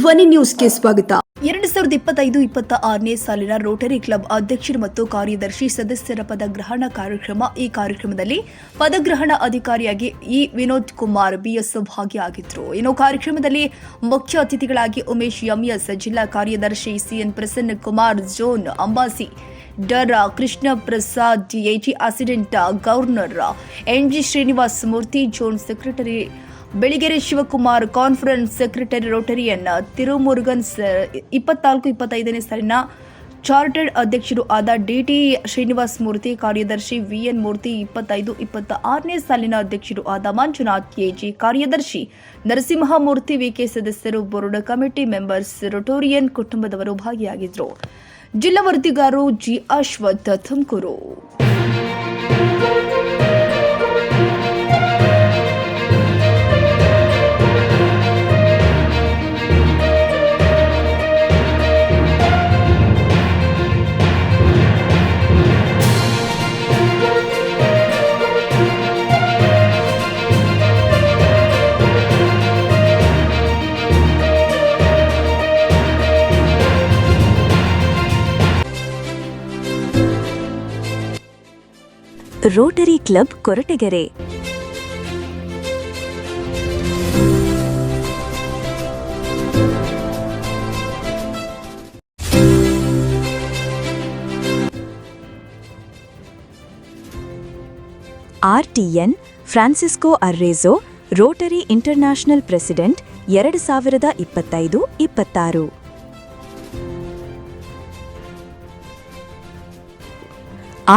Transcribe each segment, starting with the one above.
ಧ್ವನಿ ನ್ಯೂಸ್ಗೆ ಸ್ವಾಗತ. 2025-26ನೇ ಸಾಲಿನ ರೋಟರಿ ಕ್ಲಬ್ ಅಧ್ಯಕ್ಷರು ಮತ್ತು ಕಾರ್ಯದರ್ಶಿ ಸದಸ್ಯರ ಪದಗ್ರಹಣ ಕಾರ್ಯಕ್ರಮ. ಈ ಕಾರ್ಯಕ್ರಮದಲ್ಲಿ ಪದಗ್ರಹಣ ಅಧಿಕಾರಿಯಾಗಿ ವಿನೋದ್ ಕುಮಾರ್ BS ಭಾಗಿಯಾಗಿದ್ದರು. ಇನ್ನು ಕಾರ್ಯಕ್ರಮದಲ್ಲಿ ಮುಖ್ಯ ಅತಿಥಿಗಳಾಗಿ ಉಮೇಶ್ MS, ಜಿಲ್ಲಾ ಕಾರ್ಯದರ್ಶಿ CN Prasanna Kumar, zone ambassador Krishna Prasad, AG assistant governor NG Srinivas Murthy, zone secretary Beligere Shivakumar, conference secretary rotarian Thirumurugan, 24-25ನೇ ಸಾಲಿನ ಚಾರ್ಟರ್ಡ್ ಅಧ್ಯಕ್ಷರು ಆದ DT ಶ್ರೀನಿವಾಸ್ ಮೂರ್ತಿ, ಕಾರ್ಯದರ್ಶಿ VN ಮೂರ್ತಿ, 25-26ನೇ ಸಾಲಿನ ಅಧ್ಯಕ್ಷರು ಆದ ಮಂಜುನಾಥ್ AG, ಕಾರ್ಯದರ್ಶಿ ನರಸಿಂಹಮೂರ್ತಿ VK, ಸದಸ್ಯರು, ಬೋರ್ಡ್ ಕಮಿಟಿ ಮೆಂಬರ್ಸ್, ರೋಟೋರಿಯನ್ ಕುಟುಂಬದವರು ಭಾಗಿಯಾಗಿದ್ದರು. ಜಿಲ್ಲಾ ವರದಿಗಾರರು G Ashwath, Tumakuru. Rotary Club Koratagere. RTN Francesco Arezzo, Rotary International president, 2025-26.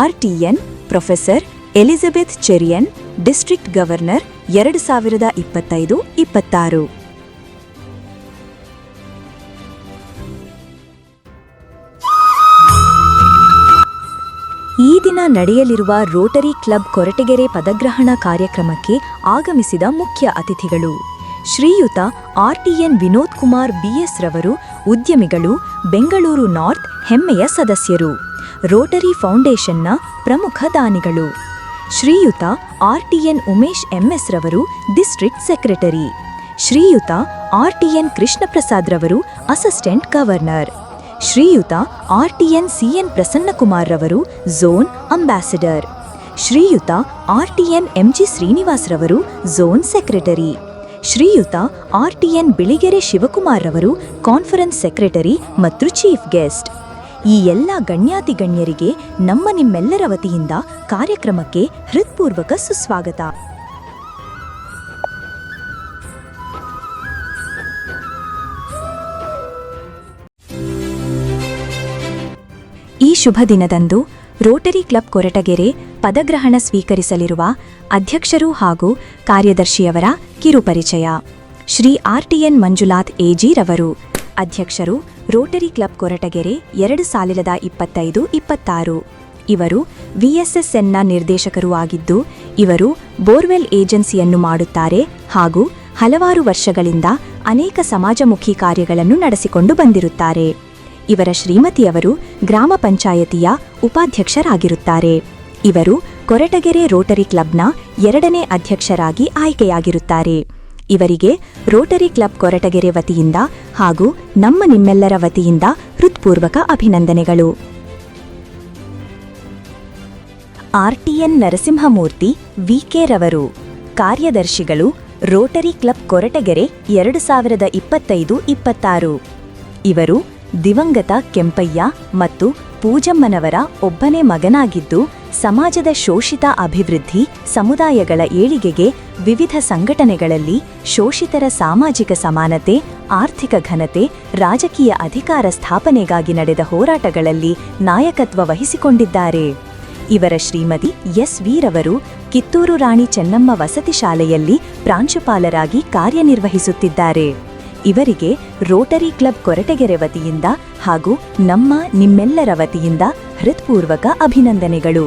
RTN professor Elizabeth Cherian, district governor, 2025-26. ಈ ದಿನ ನಡೆಯಲಿರುವ ರೋಟರಿ ಕ್ಲಬ್ ಕೊರಟಗೆರೆ ಪದಗ್ರಹಣ ಕಾರ್ಯಕ್ರಮಕ್ಕೆ ಆಗಮಿಸಿದ ಮುಖ್ಯ ಅತಿಥಿಗಳು ಶ್ರೀಯುತ RTN ವಿನೋದ್ ಕುಮಾರ್ BS ರವರು, ಉದ್ಯಮಿಗಳು, ಬೆಂಗಳೂರು ನಾರ್ತ್ ಹೆಮ್ಮೆಯ ಸದಸ್ಯರು, ರೋಟರಿ ಫೌಂಡೇಶನ್ನ ಪ್ರಮುಖ ದಾನಿಗಳು. ಶ್ರೀಯುತ RTN ಉಮೇಶ್ MS ರವರು, ಡಿಸ್ಟ್ರಿಕ್ಟ್ ಸೆಕ್ರೆಟರಿ. ಶ್ರೀಯುತ RTN ಕೃಷ್ಣ ಪ್ರಸಾದ್ ರವರು, ಅಸಿಸ್ಟೆಂಟ್ ಗವರ್ನರ್. ಶ್ರೀಯುತ RTN CN ಪ್ರಸನ್ನಕುಮಾರ್ ರವರು, ಝೋನ್ ಅಂಬಾಸಿಡರ್. ಶ್ರೀಯುತ RTN MG ಶ್ರೀನಿವಾಸ್ ರವರು, ಝೋನ್ ಸೆಕ್ರೆಟರಿ. ಶ್ರೀಯುತ RTN ಬೆಳಿಗೆರೆ ಶಿವಕುಮಾರ್ ರವರು, ಕಾನ್ಫರೆನ್ಸ್ ಸೆಕ್ರೆಟರಿ ಮತ್ತು ಚೀಫ್ ಗೆಸ್ಟ್. ಈ ಎಲ್ಲ ಗಣ್ಯಾತಿ ಗಣ್ಯರಿಗೆ ನಿಮ್ಮೆಲ್ಲರ ವತಿಯಿಂದ ಕಾರ್ಯಕ್ರಮಕ್ಕೆ ಹೃತ್ಪೂರ್ವಕ ಸುಸ್ವಾಗತ. ಈ ಶುಭ ದಿನದಂದು ರೋಟರಿ ಕ್ಲಬ್ ಕೊರಟಗೆರೆ ಪದಗ್ರಹಣ ಸ್ವೀಕರಿಸಲಿರುವ ಅಧ್ಯಕ್ಷರು ಹಾಗೂ ಕಾರ್ಯದರ್ಶಿಯವರ ಕಿರುಪರಿಚಯ. ಶ್ರೀ RTN ಮಂಜುನಾಥ್ AG ರವರು, ಅಧ್ಯಕ್ಷರು, ರೋಟರಿ ಕ್ಲಬ್ ಕೊರಟಗೆರೆ, 2025-26. ಇವರು VSSNನ ನಿರ್ದೇಶಕರೂ ಆಗಿದ್ದು, ಇವರು ಬೋರ್ವೆಲ್ ಏಜೆನ್ಸಿಯನ್ನು ಮಾಡುತ್ತಾರೆ ಹಾಗೂ ಹಲವಾರು ವರ್ಷಗಳಿಂದ ಅನೇಕ ಸಮಾಜಮುಖಿ ಕಾರ್ಯಗಳನ್ನು ನಡೆಸಿಕೊಂಡು ಬಂದಿರುತ್ತಾರೆ. ಇವರ ಶ್ರೀಮತಿಯವರು ಗ್ರಾಮ ಪಂಚಾಯತಿಯ ಉಪಾಧ್ಯಕ್ಷರಾಗಿರುತ್ತಾರೆ. ಇವರು ಕೊರಟಗೆರೆ ರೋಟರಿ ಕ್ಲಬ್ನ 2ನೇ ಅಧ್ಯಕ್ಷರಾಗಿ ಆಯ್ಕೆಯಾಗಿರುತ್ತಾರೆ. ಇವರಿಗೆ ರೋಟರಿ ಕ್ಲಬ್ ಕೊರಟಗೆರೆ ವತಿಯಿಂದ ಹಾಗೂ ನಿಮ್ಮೆಲ್ಲರ ವತಿಯಿಂದ ಹೃತ್ಪೂರ್ವಕ ಅಭಿನಂದನೆಗಳು. RTN ನರಸಿಂಹಮೂರ್ತಿ VK ರವರು, ಕಾರ್ಯದರ್ಶಿಗಳು, ರೋಟರಿ ಕ್ಲಬ್ ಕೊರಟಗೆರೆ, 2025-26. ಇವರು ದಿವಂಗತ ಕೆಂಪಯ್ಯ ಮತ್ತು ಪೂಜಮ್ಮನವರ ಒಬ್ಬನೇ ಮಗನಾಗಿದ್ದು, ಸಮಾಜದ ಶೋಷಿತ ಅಭಿವೃದ್ಧಿ, ಸಮುದಾಯಗಳ ಏಳಿಗೆಗೆ ವಿವಿಧ ಸಂಘಟನೆಗಳಲ್ಲಿ ಶೋಷಿತರ ಸಾಮಾಜಿಕ ಸಮಾನತೆ, ಆರ್ಥಿಕ ಘನತೆ, ರಾಜಕೀಯ ಅಧಿಕಾರ ಸ್ಥಾಪನೆಗಾಗಿ ನಡೆದ ಹೋರಾಟಗಳಲ್ಲಿ ನಾಯಕತ್ವ ವಹಿಸಿಕೊಂಡಿದ್ದಾರೆ. ಇವರ ಶ್ರೀಮತಿ SV ರವರು ಕಿತ್ತೂರು ರಾಣಿ ಚೆನ್ನಮ್ಮ ವಸತಿ ಶಾಲೆಯಲ್ಲಿ ಪ್ರಾಂಶುಪಾಲರಾಗಿ ಕಾರ್ಯನಿರ್ವಹಿಸುತ್ತಿದ್ದಾರೆ. ಇವರಿಗೆ ರೋಟರಿ ಕ್ಲಬ್ ಕೊರಟಗೆರೆ ವತಿಯಿಂದ ಹಾಗೂ ನಿಮ್ಮೆಲ್ಲರ ವತಿಯಿಂದ ಹೃತ್ಪೂರ್ವಕ ಅಭಿನಂದನೆಗಳು.